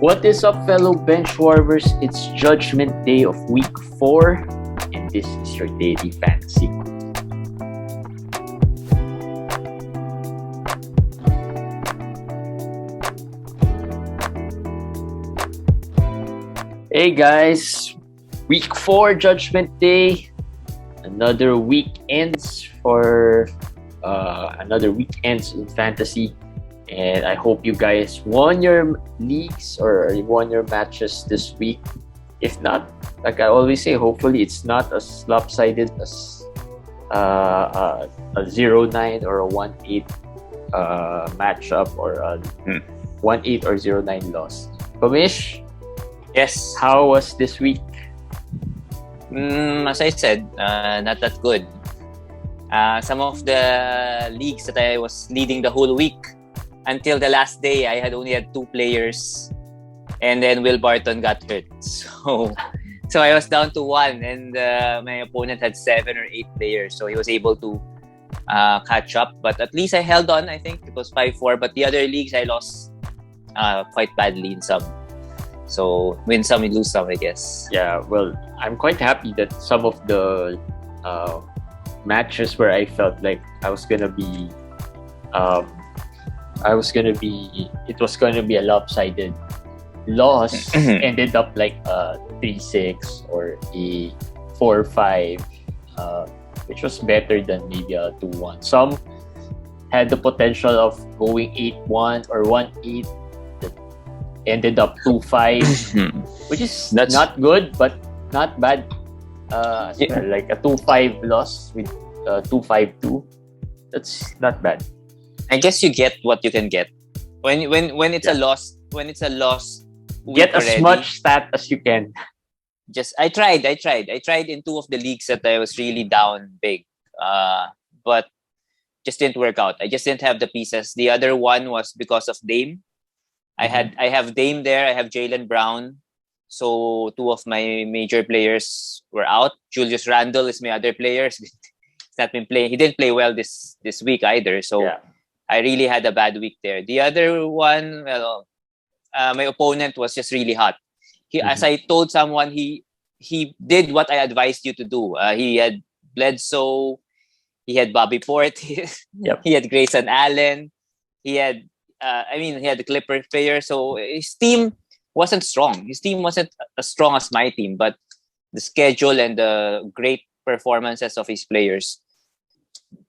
What is up, fellow bench warmers? It's Judgment Day of Week 4, and this is your daily fantasy. Hey guys, Week 4 Judgment Day. Another week ends in fantasy. And I hope you guys won your leagues or won your matches this week. If not, like I always say, hopefully it's not as lopsided as a 0-9 or a 1-8 matchup or a 1-8 or 0-9 loss. Komish, Yes. how was this week? As I said, not that good. Some of the leagues that I was leading the whole week, until the last day, I only had 2 players, and then Will Barton got hurt. So I was down to 1, and my opponent had 7 or 8 players. So he was able to catch up. But at least I held on. I think it was 5-4. But the other leagues, I lost quite badly in some. So win some, we lose some, I guess. Yeah, well, I'm quite happy that some of the matches where I felt like it was gonna be a lopsided loss ended up like a 3-6 or a 4-5, which was better than maybe a 2-1. Some had the potential of going 8-1 or 1-8 that ended up 2-5, which is not good but not bad. Like a 2-5 loss with 2-5-2, that's not bad. I guess you get what you can get when it's a loss. When it's a loss, Get as much stat as you can. I tried in 2 of the leagues that I was really down big, but just didn't work out. I just didn't have the pieces. The other one was because of Dame. I have Dame there. I have Jaylen Brown. So 2 of my major players were out. Julius Randle is my other player. He's not been playing. He didn't play well this week either. So yeah. I really had a bad week there. The other one, my opponent was just really hot. As I told someone, he did what I advised you to do. He had Bledsoe, he had Bobby Portis, he had Grayson Allen, he had the Clipper player. So his team wasn't strong. His team wasn't as strong as my team, but the schedule and the great performances of his players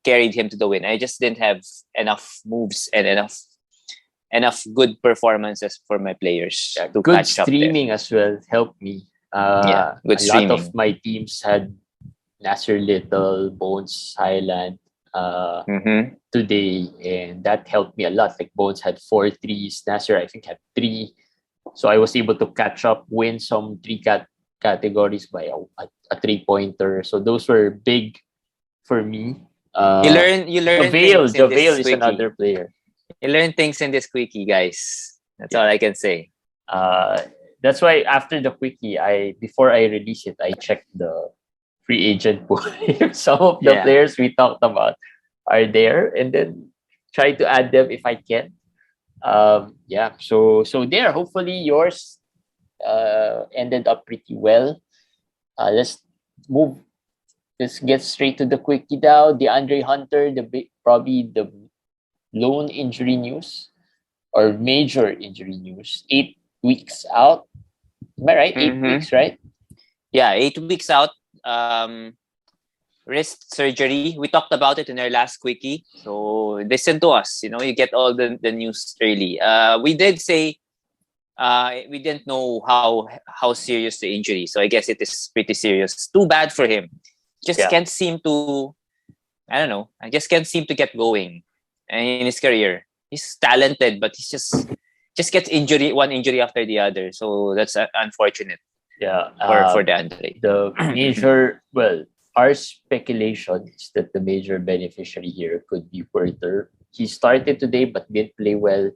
carried him to the win. I just didn't have enough moves and enough good performances for my players to good catch up. Good streaming as well helped me. Good streaming. Lot of my teams had Nassir, Little, Bones, Hyland today, and that helped me a lot. Like Bones had 4 threes, Nassir I think had 3, so I was able to catch up, win some 3 categories by a 3-pointer. So those were big for me. You learn Javale is another player. You learn things in this quickie, guys. That's all I can say. That's why after the quickie, before I release it, I checked the free agent pool. Some of the players we talked about are there, and then try to add them if I can. So there. Hopefully yours ended up pretty well. Let's get straight to the quickie now. DeAndre Hunter, probably the lone injury news or major injury news. 8 weeks out. Am I right? 8 weeks, right? Yeah, 8 weeks out. Wrist surgery. We talked about it in our last quickie. So listen to us. You get all the news early. We did say we didn't know how serious the injury. So I guess it is pretty serious. Too bad for him. Can't seem to, I don't know. I just can't seem to get going in his career. He's talented, but he's just gets one injury after the other. So that's unfortunate. Yeah, for DeAndre. The major, our speculation is that the major beneficiary here could be Porter. He started today but didn't play well.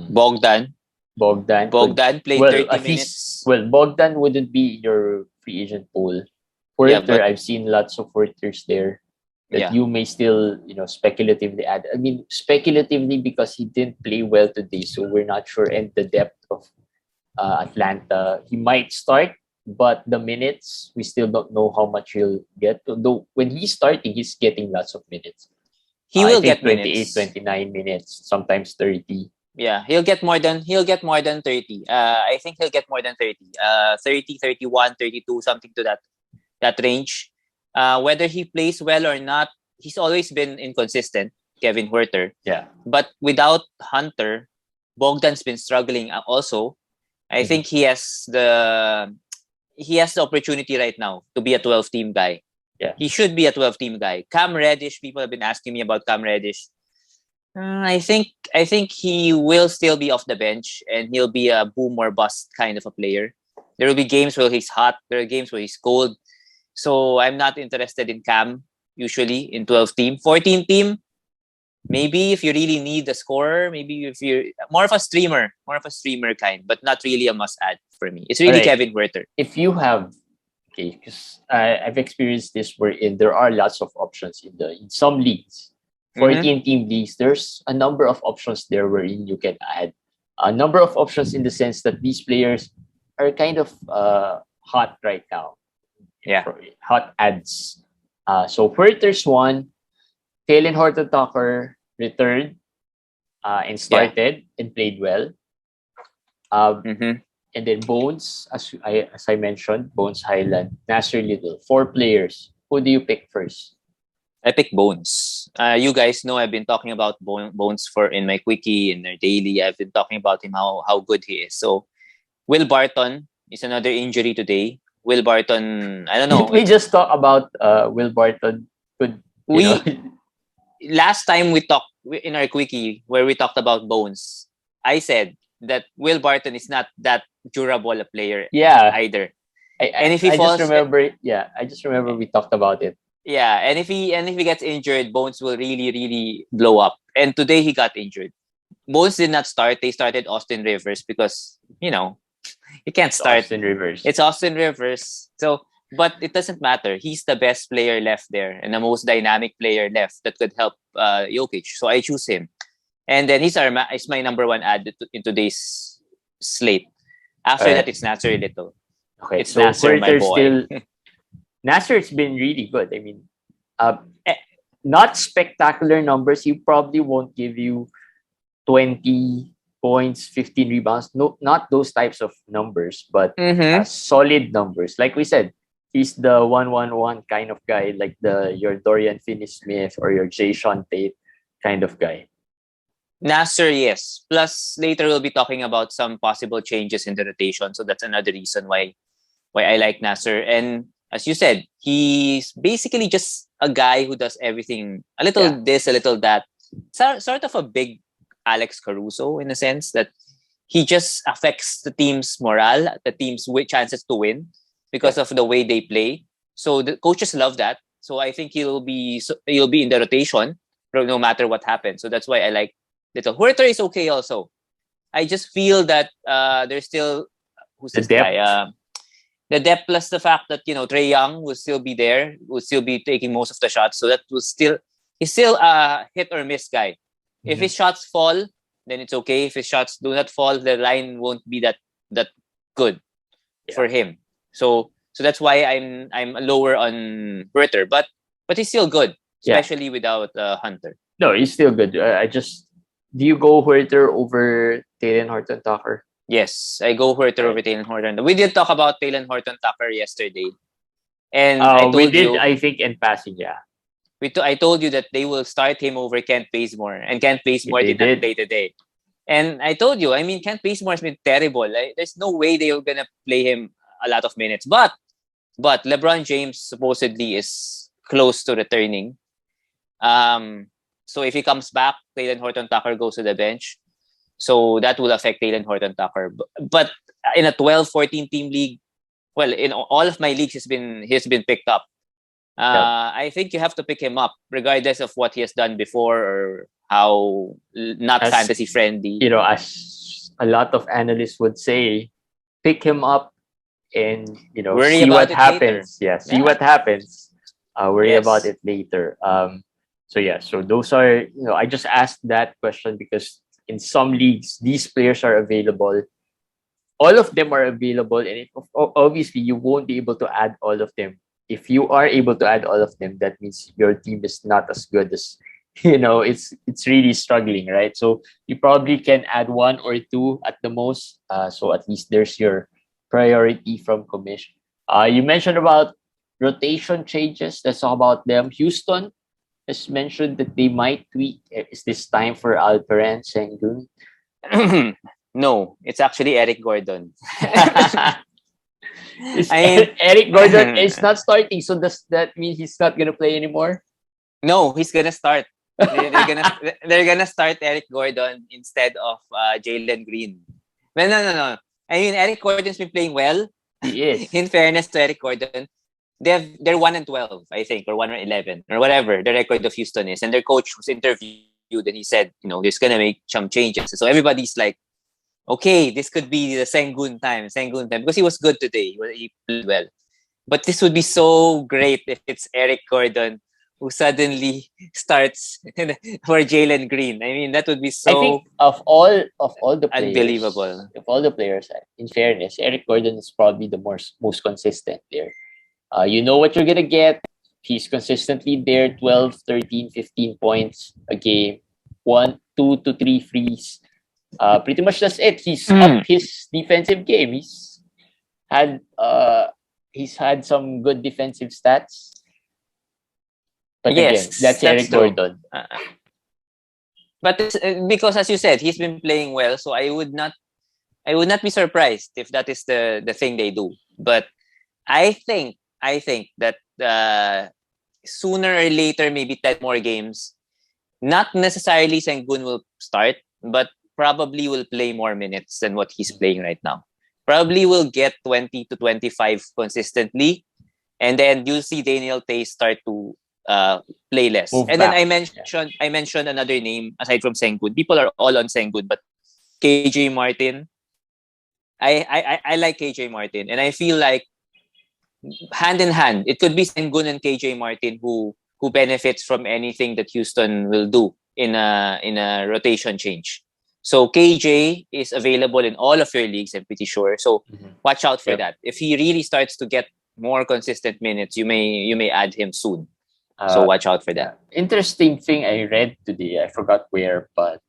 Bogdan played 30 minutes. Bogdan wouldn't be in your free agent pool. Porter, I've seen lots of Porters there that you may still, speculatively add. I mean, speculatively because he didn't play well today, so we're not sure, and the depth of Atlanta. He might start, but the minutes, we still don't know how much he'll get. Though when he's starting, he's getting lots of minutes. He I will think get 28, minutes. 29 minutes, sometimes 30. Yeah, he'll get more than 30. I think he'll get more than 30. 30, 31, 32, something to that range. Whether he plays well or not, he's always been inconsistent, Kevin Huerter. Yeah. But without Hunter, Bogdan's been struggling also. I think he has the opportunity right now to be a 12 team guy. Yeah. He should be a 12 team guy. Cam Reddish, people have been asking me about Cam Reddish. I think he will still be off the bench and he'll be a boom or bust kind of a player. There will be games where he's hot, there are games where he's cold. So I'm not interested in Cam usually in 12 team. 14 team, maybe if you really need a scorer, maybe if you're more of a streamer kind, but not really a must add for me. It's really Kevin Huerter. If you have, because I've experienced this wherein there are lots of options in some leagues. 14 team leagues, there's a number of options there wherein you can add a number of options in the sense that these players are kind of hot right now. Yeah. Hot ads. So Huerter's one, Taylor Horton-Tucker returned and started and played well. And then Bones, as I mentioned, Bones, Hyland, Nassir, Little, 4 players. Who do you pick first? I pick Bones. You guys know I've been talking about Bones in my quickie, in their daily. I've been talking about him, how good he is. So Will Barton is another injury today. Will Barton, I don't know. Did we just talk about Will Barton? Last time we talked in our quickie where we talked about Bones, I said that Will Barton is not that durable a player either. I just remember we talked about it. Yeah, and if he gets injured, Bones will really, really blow up. And today he got injured. Bones did not start. They started Austin Rivers because, you can't start. It's Austin Rivers. So, but it doesn't matter. He's the best player left there and the most dynamic player left that could help Jokic. So I choose him. And then he's my number one add in today's slate. After that, it's Nassir Little. Okay, it's Nassir, my boy. Nassir's been really good. I mean, not spectacular numbers. He probably won't give you 20 points, 15 rebounds. No, not those types of numbers, but solid numbers. Like we said, he's the 1-1-1 kind of guy, like your Dorian Finney-Smith or your Jay Sean Tate kind of guy. Nassir, yes. Plus, later we'll be talking about some possible changes in the rotation. So that's another reason why I like Nassir. And as you said, he's basically just a guy who does everything. A little this, a little that. Sort of a big Alex Caruso in a sense that he just affects the team's morale, the team's chances to win because of the way they play. So the coaches love that. So I think he'll be in the rotation no matter what happens. So that's why I like Little. Huerter is okay also. I just feel that there's still guy? The depth plus the fact that Trae Young will still be there, will still be taking most of the shots. So that he's still a hit or miss guy. If his shots fall, then it's okay. If his shots do not fall, the line won't be that good for him. So that's why I'm lower on Huerter, but he's still good, especially without Hunter. No, he's still good. Do you go Huerter over Taylor Horton-Tucker? Yes, I go Huerter over Taylor Horton. We did talk about Taylor Horton-Tucker yesterday, and I think in passing, yeah. I told you that they will start him over Kent Bazemore, and Kent Bazemore did not play today. And I told you, Kent Bazemore has been terrible. There's no way they were gonna play him a lot of minutes. But LeBron James supposedly is close to returning. So if he comes back, Taylor Horton-Tucker goes to the bench. So that will affect Taylor Horton-Tucker. But in a 12-14 team league, well, in all of my leagues, he's been picked up. I think you have to pick him up, regardless of what he has done before or how not fantasy friendly. As a lot of analysts would say, pick him up and worry see about what happens. Yeah, see what happens. Worry about it later. So those are I just asked that question because in some leagues these players are available. all of them are available, and obviously you won't be able to add all of them. If you are able to add all of them, that means your team is not as good as it's really struggling, right? So you probably can add one or two at the most. So at least there's your priority from commission. You mentioned about rotation changes. Let's talk about them. Houston has mentioned that they might tweak. Is this time for Alperen Sengun? No, it's actually Eric Gordon. Is I mean, Eric Gordon is not starting, so does that mean he's not gonna play anymore? no, he's gonna start. They're gonna start Eric Gordon instead of Jalen Green. Well, no. I mean, Eric Gordon's been playing well. He is. In fairness to Eric Gordon, they're 1-12, I think, or 1-11, or whatever the record of Houston is. And their coach was interviewed, and he said, he's gonna make some changes. So everybody's like, okay, this could be the Sengun time, because he was good today. He played well. But this would be so great if it's Eric Gordon who suddenly starts for Jalen Green. I mean, that would be so. I think of all the players, unbelievable. Of all the players, in fairness, Eric Gordon is probably the most consistent there. You know what you're gonna get. He's consistently there, 12, 13, 15 points a game, 1, 2 to 3 frees. Pretty much that's it. He's up his defensive game. He's had some good defensive stats. But yes, again, that's Eric Gordon. But because, as you said, he's been playing well, so I would not be surprised if that is the thing they do. But I think that sooner or later, maybe 10 more games, not necessarily Sengun will start, but probably will play more minutes than what he's playing right now. Probably will get 20 to 25 consistently, and then you'll see Daniel Tay start to play less. Move and back. then I mentioned another name aside from Sengun. People are all on Sengun, but KJ Martin. I like KJ Martin, and I feel like hand in hand, it could be Sengun and KJ Martin who benefits from anything that Houston will do in a rotation change. So KJ is available in all of your leagues, I'm pretty sure. So watch out for that. If he really starts to get more consistent minutes, you may add him soon. So watch out for that. Interesting thing I read today, I forgot where, but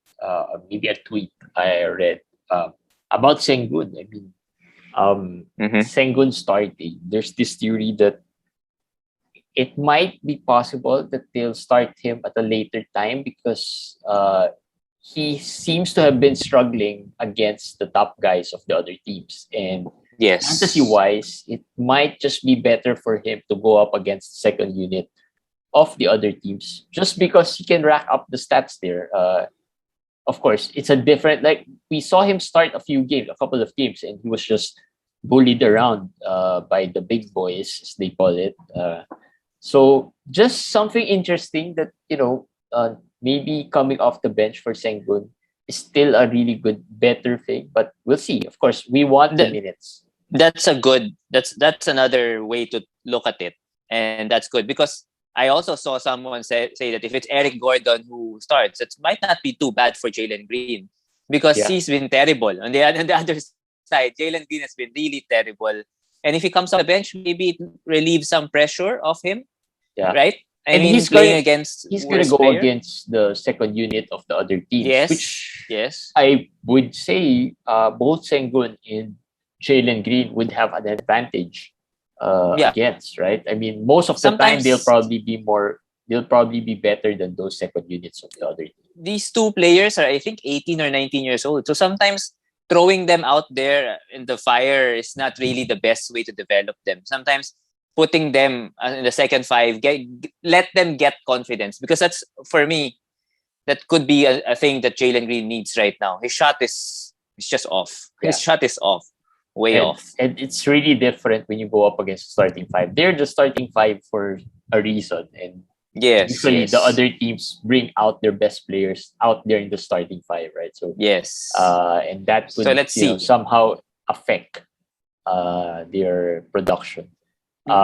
maybe a tweet I read about Sengun. I mean, Sengun starting. There's this theory that it might be possible that they'll start him at a later time because he seems to have been struggling against the top guys of the other teams. And fantasy-wise, it might just be better for him to go up against the second unit of the other teams just because he can rack up the stats there. Of course, it's a different, like we saw him start a couple of games, and he was just bullied around by the big boys, as they call it. So just something interesting that, maybe coming off the bench for Sengun is still a really good, better thing, but we'll see. Of course, we want the minutes. That's another way to look at it. And that's good because I also saw someone say that if it's Eric Gordon who starts, it might not be too bad for Jalen Green because he's been terrible. On the other side, Jalen Green has been really terrible. And if he comes on the bench, maybe it relieves some pressure off him. Yeah. Right? He's going to go against the second unit of the other teams, which I would say both Sengun and Jalen Green would have an advantage against, right? I mean, most of the time they'll probably be better than those second units of the other team. These two players are, I think, 18 or 19 years old. So sometimes throwing them out there in the fire is not really the best way to develop them. Sometimes putting them in the second five, let them get confidence because that's, for me, that could be a thing that Jalen Green needs right now. His shot is just off. His shot is off. Way off. And it's really different when you go up against starting five. They're the starting five for a reason. And usually the other teams bring out their best players out there in the starting five, right? So and that could somehow affect their production.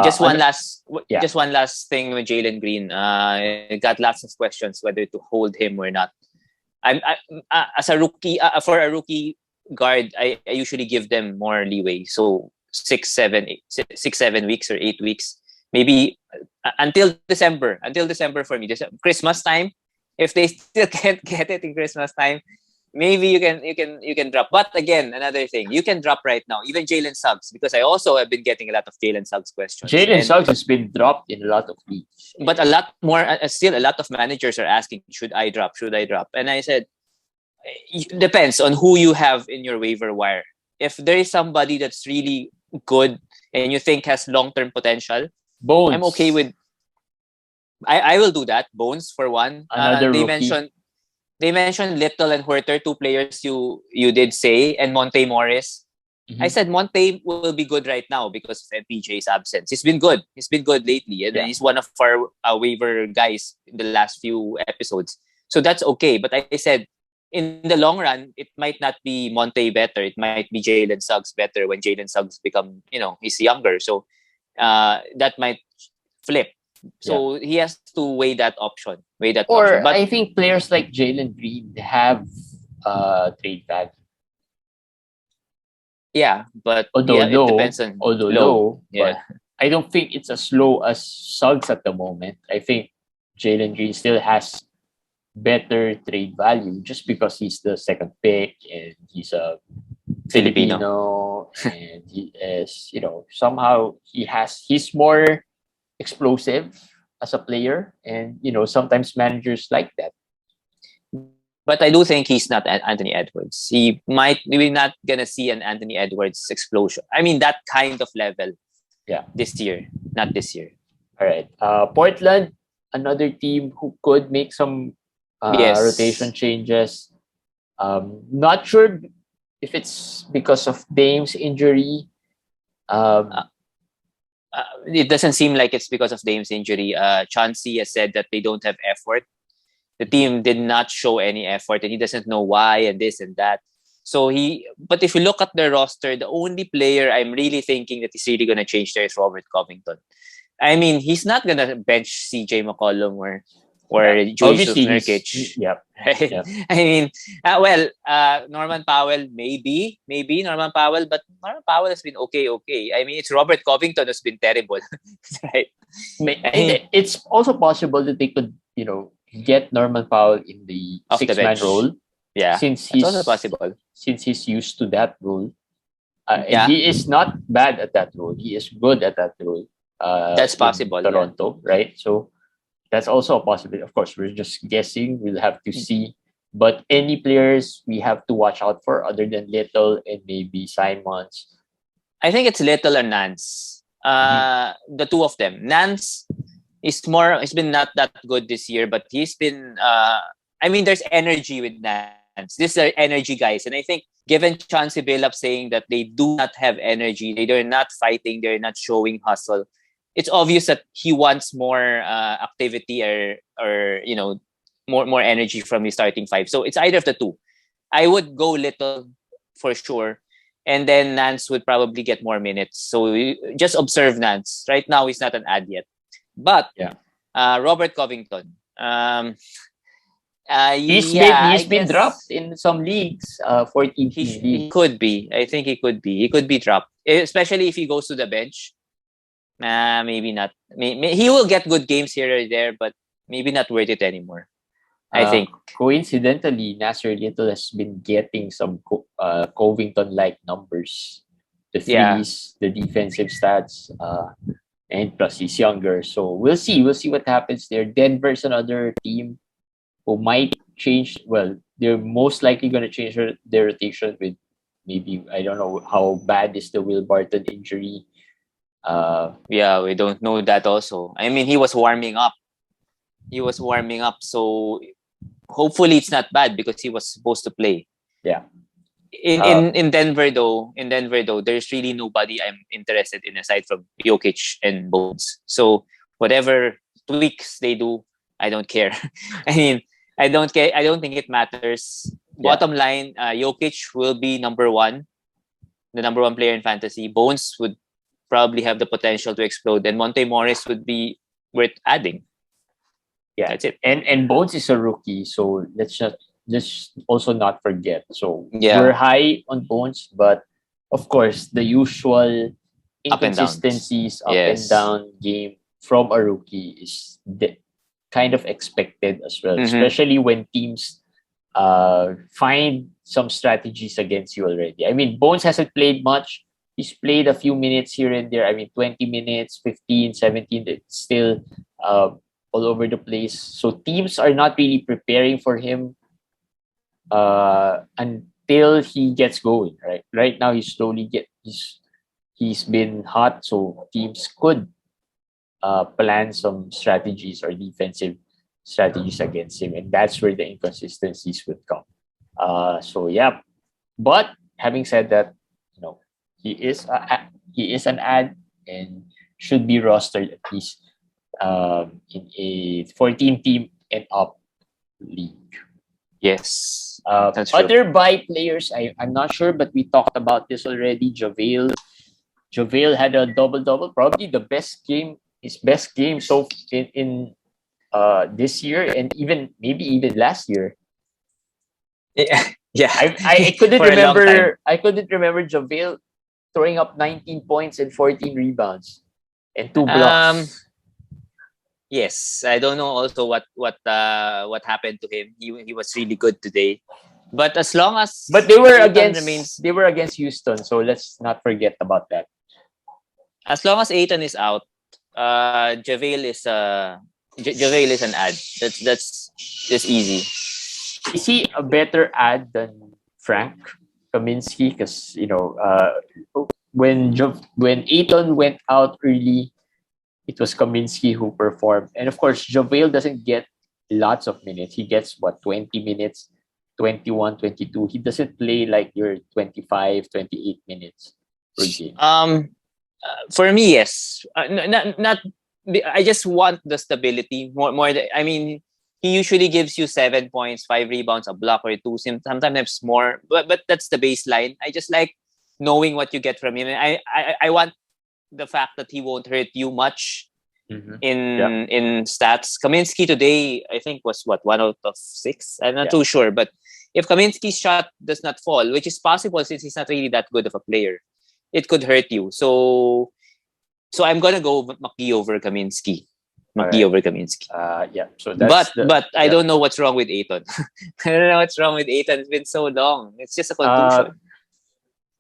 Just one last thing with Jalen Green. I got lots of questions whether to hold him or not. I'm as a rookie for a rookie guard, I usually give them more leeway. So 6, 7 weeks or 8 weeks, maybe until December. Until December for me. Christmas time. If they still can't get it in Christmas time, maybe you can drop. But again, another thing, you can drop right now. Even Jalen Suggs, because I also have been getting a lot of Jalen Suggs questions. Jalen Suggs has been dropped in a lot of leagues. But a lot more, still a lot of managers are asking, should I drop? Should I drop? And I said, it depends on who you have in your waiver wire. If there is somebody that's really good and you think has long-term potential, Bones. I'm okay with. I will do that. Bones for one. Another they rookie. mentioned Little and Huerter, two players you did say, and Monte Morris. Mm-hmm. I said Monte will be good right now because of MPJ's absence. He's been good. He's been good lately. And he's one of our waiver guys in the last few episodes. So that's okay. But I said, in the long run, it might not be Monte better. It might be Jalen Suggs better when Jalen Suggs become, he's younger. So that might flip. So he has to weigh that option. But I think players like Jalen Green have trade value. Yeah, but it depends on low. But I don't think it's as low as Suggs at the moment. I think Jalen Green still has better trade value just because he's the second pick and he's a Filipino and he is, somehow he's more explosive as a player, and sometimes managers like that. But I do think he's not Anthony Edwards. We're not gonna see an Anthony Edwards explosion. I mean, that kind of level. Yeah. This year, not this year. All right. Portland, another team who could make some rotation changes. Not sure if it's because of Dame's injury. It doesn't seem like it's because of Dame's injury. Chauncey has said that they don't have effort. The team did not show any effort, and he doesn't know why, and this and that. But if you look at the roster, the only player I'm really thinking that is really going to change there is Robert Covington. I mean, he's not going to bench CJ McCollum or Julius Nurkic. Right? Yep. I mean, Norman Powell, maybe Norman Powell, but Norman Powell has been okay. I mean, it's Robert Covington who's been terrible, right? It's also possible that they could, get Norman Powell in the six-man role. Yeah, since it's also possible. Since he's used to that role. And he is not bad at that role. He is good at that role. That's possible. Toronto, right? So that's also a possibility. Of course, we're just guessing. We'll have to see. But any players we have to watch out for other than Little and maybe Simons? I think it's Little and Nance. The two of them. Nance is he's been not that good this year, but he's been, there's energy with Nance. These are energy guys. And I think given Chauncey Billups saying that they do not have energy, they're not fighting, they're not showing hustle, it's obvious that he wants more activity or more energy from his starting five. So it's either of the two. I would go Little for sure, and then Nance would probably get more minutes. So just observe Nance. Right now, he's not an ad yet. But Robert Covington, he's been dropped in some leagues. 14 he could be. I think he could be. He could be dropped, especially if he goes to the bench. Maybe not. He will get good games here or there, but maybe not worth it anymore. I think. Coincidentally, Nassir Little has been getting some Covington-like numbers. The threes, the defensive stats, and plus he's younger. So we'll see. We'll see what happens there. Denver's another team who might change. Well, they're most likely going to change their rotation with maybe, I don't know how bad is the Will Barton injury. We don't know that also. I mean, he was warming up. So hopefully it's not bad because he was supposed to play. Yeah. In Denver though, there's really nobody I'm interested in aside from Jokic and Bones. So whatever tweaks they do, I don't care. I mean, I don't care. I don't think it matters. Bottom line, Jokic will be number one, the number one player in fantasy. Bones would probably have the potential to explode, and Monte Morris would be worth adding. Yeah, that's it. And Bones is a rookie, so let's let's also not forget. So Yeah. we're high on Bones, but of course the usual Up and downs. inconsistencies, up and Yes. down game from a rookie is kind of expected as well, Mm-hmm. especially when teams find some strategies against you already. I mean, Bones hasn't played much. He's played a few minutes here and there. I mean, 20 minutes, 15, 17. It's still all over the place. So teams are not really preparing for him until he gets going. Right now, he's been hot. So teams could plan some strategies or defensive strategies against him, and that's where the inconsistencies would come. So yeah, but having said that, he is an ad and should be rostered at least in a 14 team and up league. Yes. That's true. Other buy players, I'm not sure, but we talked about this already. Javale had a double double, probably the best game, his best game so in this year, and maybe even last year. Yeah. Yeah. I couldn't For a long time. remember. I couldn't remember Javale throwing up 19 points and 14 rebounds and 2 blocks. Yes, I don't know also what happened to him. He was really good today, but as long as they were Ayton against Houston, so let's not forget about that. As long as Ayton is out, Javale is an ad. That's just easy. Is he a better ad than Frank Kaminsky? Because when Ayton went out early, it was Kaminsky who performed. And of course, Javale doesn't get lots of minutes. He gets 20 minutes, 21, 22. He doesn't play like your 25, 28 minutes per game. For me, yes. Not. I just want the stability more. I mean, he usually gives you 7 points, 5 rebounds, a block or 2. Sometimes more, but that's the baseline. I just like knowing what you get from him. I want the fact that he won't hurt you much in stats. Kaminsky today, I think, was 1 out of 6. I'm not too sure, but if Kaminsky's shot does not fall, which is possible since he's not really that good of a player, it could hurt you. So I'm gonna go McGee over Kaminsky. Over Kaminsky. So that's but I don't know what's wrong with Ayton. I don't know what's wrong with Ayton. It's been so long. It's just a contusion.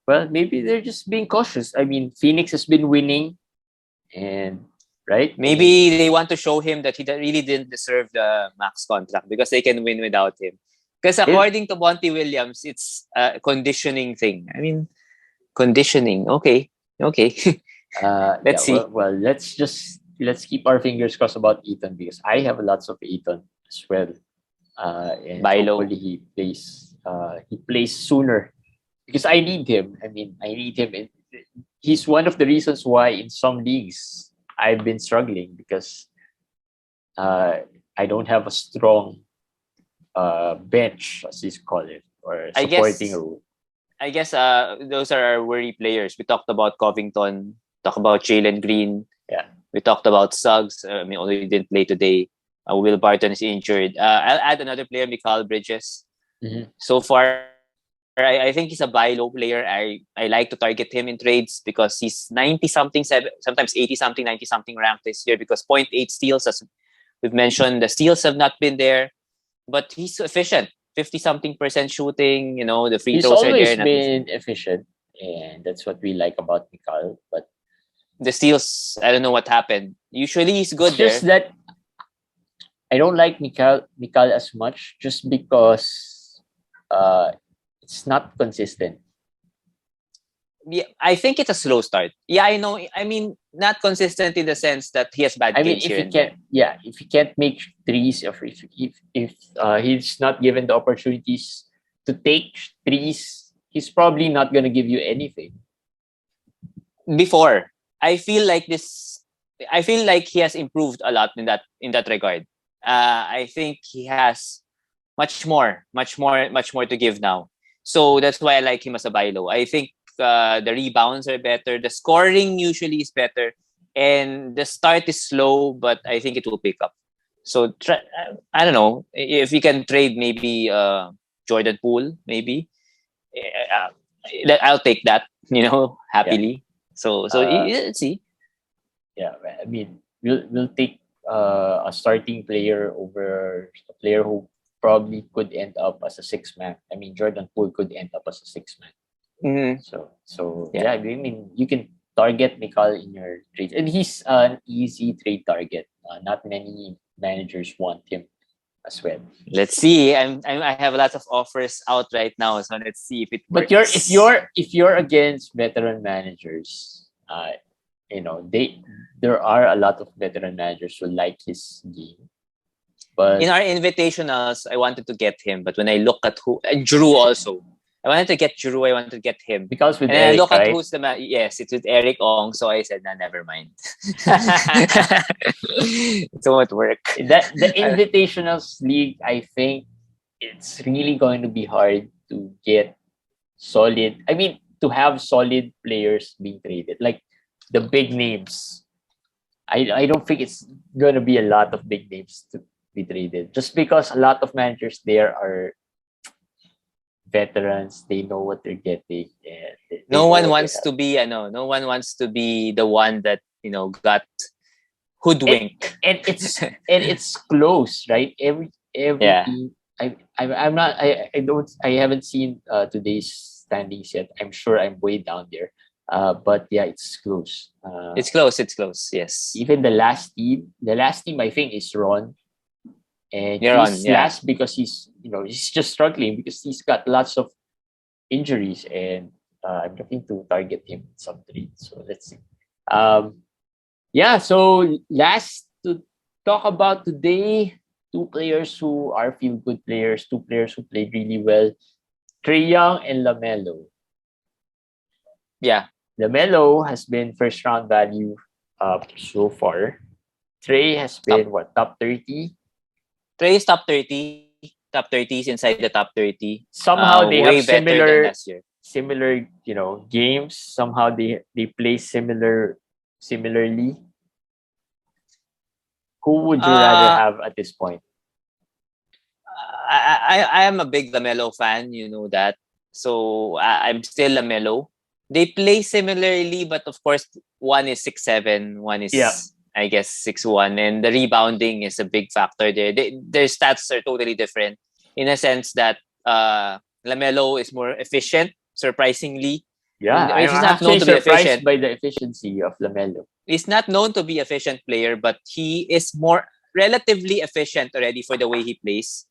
Well, maybe they're just being cautious. I mean, Phoenix has been winning, and right? Maybe they want to show him that he really didn't deserve the max contract because they can win without him. Because according to Monty Williams, it's a conditioning thing. I mean, conditioning. Okay. Let's see. Well, let's keep our fingers crossed about Ethan because I have lots of Ethan as well. And hopefully he plays sooner because I need him. I mean, I need him. He's one of the reasons why in some leagues I've been struggling because I don't have a strong bench, as you call it, or supporting role. I guess those are our worry players. We talked about Covington, talked about Jalen Green. Yeah. We talked about Suggs. I mean, although he didn't play today. Will Barton is injured. I'll add another player, Mikal Bridges. Mm-hmm. So far, I think he's a buy low player. I like to target him in trades because he's 90-something, sometimes 80-something, 90-something ranked this year because 0.8 steals, as we've mentioned. The steals have not been there, but he's efficient. 50-something% shooting, the free throws are there. He's always been efficient, and that's what we like about Mikal. But the steals, I don't know what happened. Usually he's good it's just that I don't like Mikal as much just because it's not consistent. Yeah, I think it's a slow start. Yeah, I know. I mean, not consistent in the sense that he has bad games here. If he can't make threes, or if he's not given the opportunities to take threes, he's probably not gonna give you anything. Before, I feel like he has improved a lot in that regard. I think he has much more to give now. So that's why I like him as a buy low. I think the rebounds are better. The scoring usually is better. And the start is slow, but I think it will pick up. So I don't know if you can trade maybe Jordan Poole, maybe I'll take that, Yeah. happily. So let's see. Yeah, I mean, we'll take a starting player over a player who probably could end up as a six man. I mean, Jordan Poole could end up as a six man. Mm-hmm. So Yeah. yeah, I mean, you can target Mikal in your trade, and he's an easy trade target. Not many managers want him as well. Let's see. I have lots of offers out right now, so let's see if it But works. if you're against veteran managers, there are a lot of veteran managers who like his game. But in our invitationals, I wanted to get him, but when I look at Drew also, I wanted to get Drew. I wanted to get him. because with And then I Eric, look at right? who's the man. Yes, it's with Eric Ong. So I said, nah, never mind. It won't work. The Invitationals League, I think it's really going to be hard to get solid. I mean, to have solid players being traded, like the big names. I don't think it's going to be a lot of big names to be traded, just because a lot of managers there are veterans. They know what they're getting, and they No know one what they wants have. to be no one wants to be the one that got hoodwink. It's close, right? Every Yeah, team. I'm not. I haven't seen today's standings yet. I'm sure I'm way down there. But yeah, it's close. it's close. It's close. Yes, Even the last team I think is Ron, and you're on. he's Yeah, last because he's just struggling because he's got lots of injuries, and I'm looking to target him in some trade. So let's see. Um, yeah, so last to talk about today, two players who are feel good players, two players who played really well, Trae Young and Lamelo. yeah. Lamelo has been first round value so far. Trae has Top been what, top 30? Trae is top 30. Top 30 is inside the top 30. Somehow they Way have better than last year. similar, games. Somehow they play similarly. Who would you rather Uh, have at this point? I am a big Lamelo fan, you know that. So I'm still Lamelo. They play similarly, but of course, one is 6'7", one Yeah. is I guess 6'1", and the rebounding is a big factor there. Their stats are totally different in a sense that Lamelo is more efficient, surprisingly. Yeah, He's I'm not known actually to be surprised efficient. by the efficiency of Lamelo. He's not known to be efficient player, but he is more relatively efficient already for the way he plays.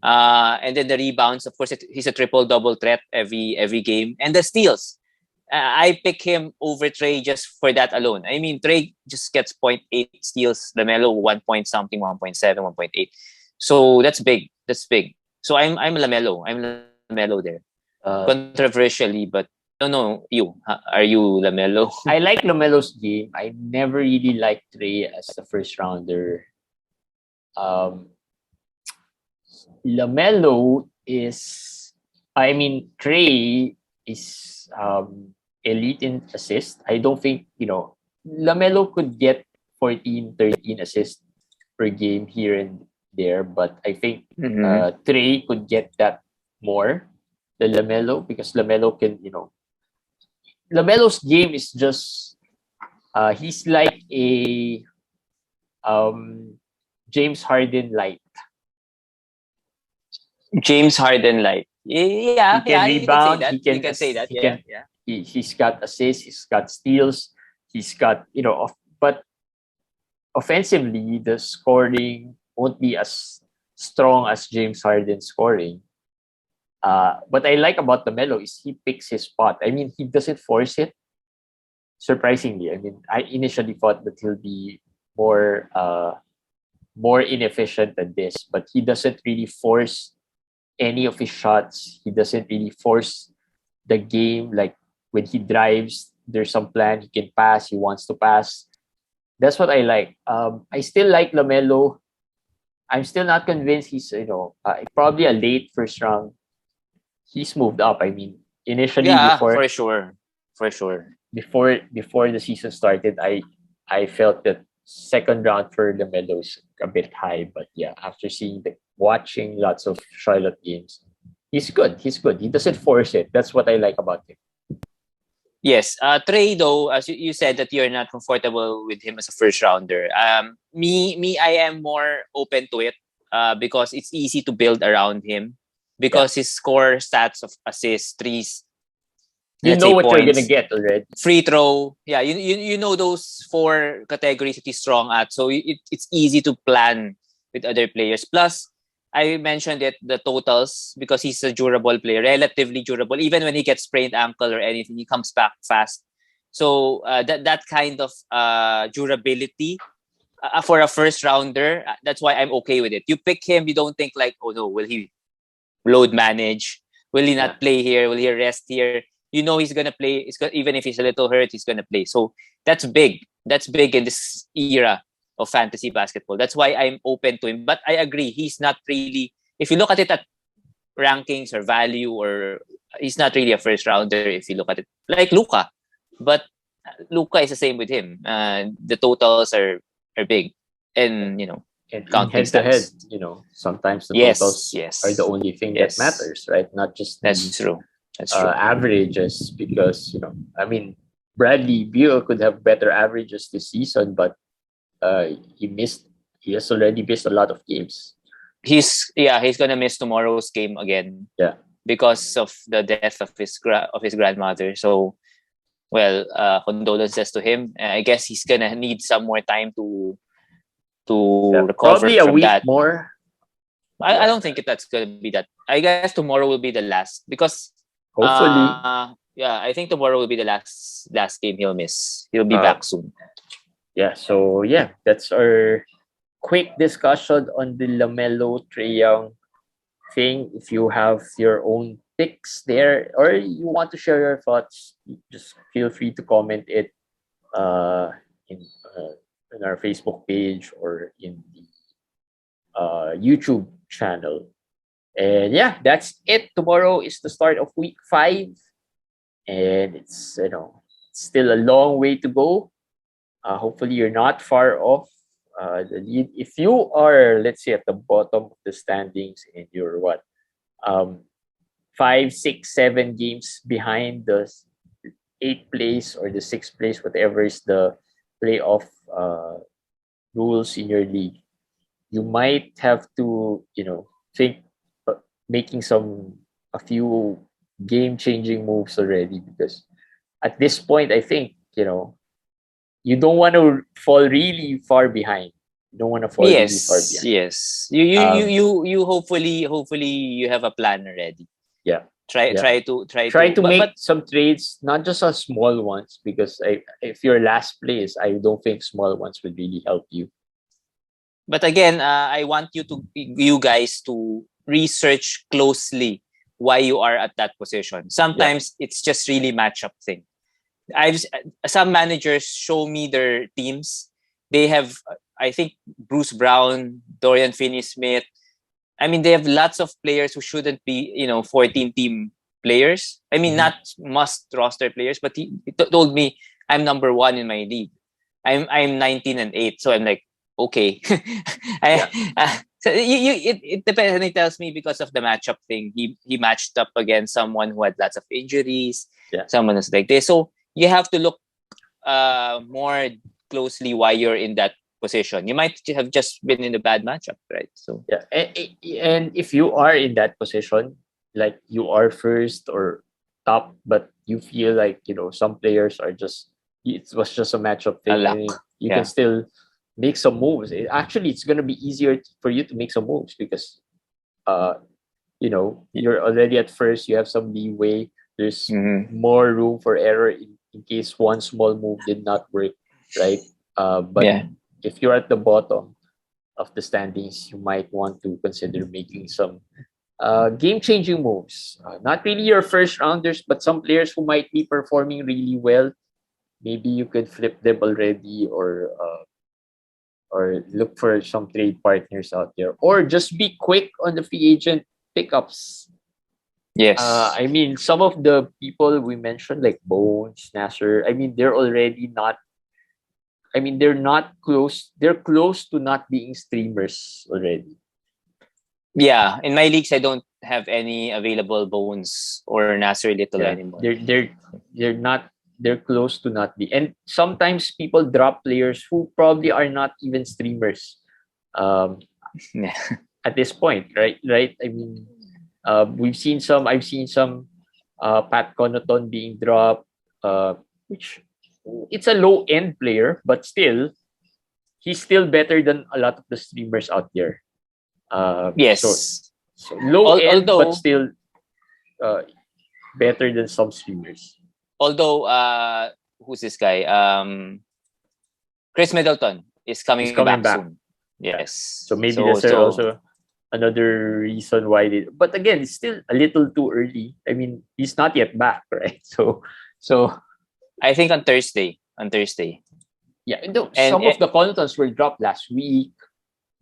And then the rebounds, of course, he's a triple double threat every game, and the steals. I pick him over Trae just for that alone. I mean, Trae just gets 0.8 steals, Lamelo 1 point something, 1.7, 1.8. So that's big. That's big. So I'm Lamelo. I'm Lamelo there. Uh, Controversially, but I don't know you. Are you Lamelo? I like Lamelo's game. I never really liked Trey as a first rounder. Um, Lamelo is, I mean, Trey is elite in assist. I don't think, Lamelo could get 14, 13 assists per game here and there, but I think Mm-hmm. Trey could get that more than Lamelo, because Lamelo can, Lamelo's game is just, he's like a um, James Harden light. James Harden light. He can Yeah, you can say rebound. that. You can say that. He Yeah, can. yeah. He's got assists. He's got steals. He's got, but offensively, the scoring won't be as strong as James Harden's scoring. What I like about the Melo is he picks his spot. I mean, he doesn't force it. Surprisingly, I mean, I initially thought that he'll be more inefficient than this, but he doesn't really force any of his shots. He doesn't really force the game. Like when he drives, there's some plan. He can pass. He wants to pass. That's what I like. I still like Lamelo. I'm still not convinced he's probably a late first round. He's moved up. I mean, initially Yeah, for sure. For sure. before the season started, I felt that second round for Lamelo is a bit high, but yeah, after watching lots of Charlotte games, he's good. He's good. He doesn't force it. That's what I like about him. Yes. Trey, though, as you said that you're not comfortable with him as a first rounder. I am more open to it because it's easy to build around him because his score stats of assists, threes, You let's know say what you're gonna points, get already. free throw. Yeah, you know those four categories that he's strong at. So it's easy to plan with other players. Plus, I mentioned it, the totals, because he's a durable player, relatively durable. Even when he gets sprained ankle or anything, he comes back fast. So that kind of durability for a first rounder, that's why I'm okay with it. You pick him, you don't think like, oh no, will he load manage? Will he not play here? Will he rest here? You know he's gonna play. Even if he's a little hurt, he's gonna play. So that's big. That's big in this era of fantasy basketball. That's why I'm open to him. But I agree, he's not really. If you look at it at rankings or value, or he's not really a first rounder. If you look at it like Luka, but Luka is the same with him. The totals are big, and And in counting head-to-head, stats. sometimes the Yes, totals yes, are the only thing that yes. matters, right? Not just That's the true. That's true. averages, because I mean, Bradley Beal could have better averages this season, but he has already missed a lot of games. He's gonna miss tomorrow's game again. Yeah, because of the death of his grandmother. So, well, condolences to him. I guess he's gonna need some more time to recover probably a from week that. more. I don't think that's gonna be that. I guess tomorrow will be the last, because Hopefully. I think tomorrow will be the last game he'll miss. He'll be back soon. Yeah, so yeah, that's our quick discussion on the Lamelo Trae Young thing. If you have your own picks there, or you want to share your thoughts, just feel free to comment it uh, in uh, in our Facebook page or in the YouTube channel. And yeah, that's it. Tomorrow is the start of week 5, and it's still a long way to go. Hopefully, you're not far off the lead. If you are, let's say, at the bottom of the standings and you're what, 5, 6, 7 games behind the 8th place or the 6th place, whatever is the playoff rules in your league, you might have to, think making a few game-changing moves already, because at this point, I think, you don't want to fall really far behind. You don't want to fall really far behind. Yes. You hopefully you have a plan already. Yeah. Try to make some trades, not just on small ones, because if you're last place, I don't think small ones would really help you. But again, I want you guys to research closely why you are at that position. Sometimes it's just really matchup thing. Some managers show me their teams. They have, I think, Bruce Brown, Dorian Finney-Smith. I mean, they have lots of players who shouldn't be, 14-team players. I mean, not must roster players, but he told me I'm number 1 in my league. I'm 19-8, so I'm like, okay. So it depends. And he tells me because of the matchup thing, he matched up against someone who had lots of injuries. Someone who's like this. So you have to look more closely why you're in that position. You might have just been in a bad matchup, right? So yeah, and if you are in that position, like you are first or top, but you feel like some players are just, it was just a matchup thing, and you can still make some moves. Actually, it's gonna be easier for you to make some moves because you're already at first. You have some leeway. There's more room for error in case one small move did not work, right? But if you're at the bottom of the standings, you might want to consider making some game-changing moves. Not really your first rounders, but some players who might be performing really well. Maybe you could flip them already, or look for some trade partners out there, or just be quick on the free agent pickups. Yes. I mean, some of the people we mentioned, like Bones, Nassir, I mean, they're already not I mean, they're not close. They're close to not being streamers already. Yeah, in my leagues, I don't have any available Bones or Nassir Little anymore. They're not. They're close to not be. And sometimes people drop players who probably are not even streamers. Yeah. At this point, right? Right. I mean, we've seen some. I've seen some. Pat Connaughton being dropped. Which it's a low end player, but still, he's still better than a lot of the streamers out there. Yes. So low end, although, but still better than some streamers. Although, who's this guy? Chris Middleton is coming back soon. Yes. So maybe that's also another reason why they. But again, it's still a little too early. I mean, he's not yet back, right? So I think on Thursday. Yeah, some of the Connaughtons were dropped last week.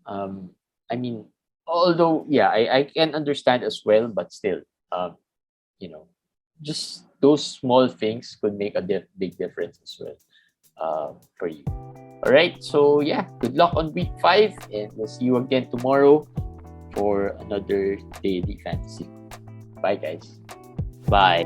I mean, although I can understand as well, but still, just those small things could make a big difference as well for you. All right, so good luck on week 5, and we'll see you again tomorrow for another daily fantasy. Bye, guys. Bye.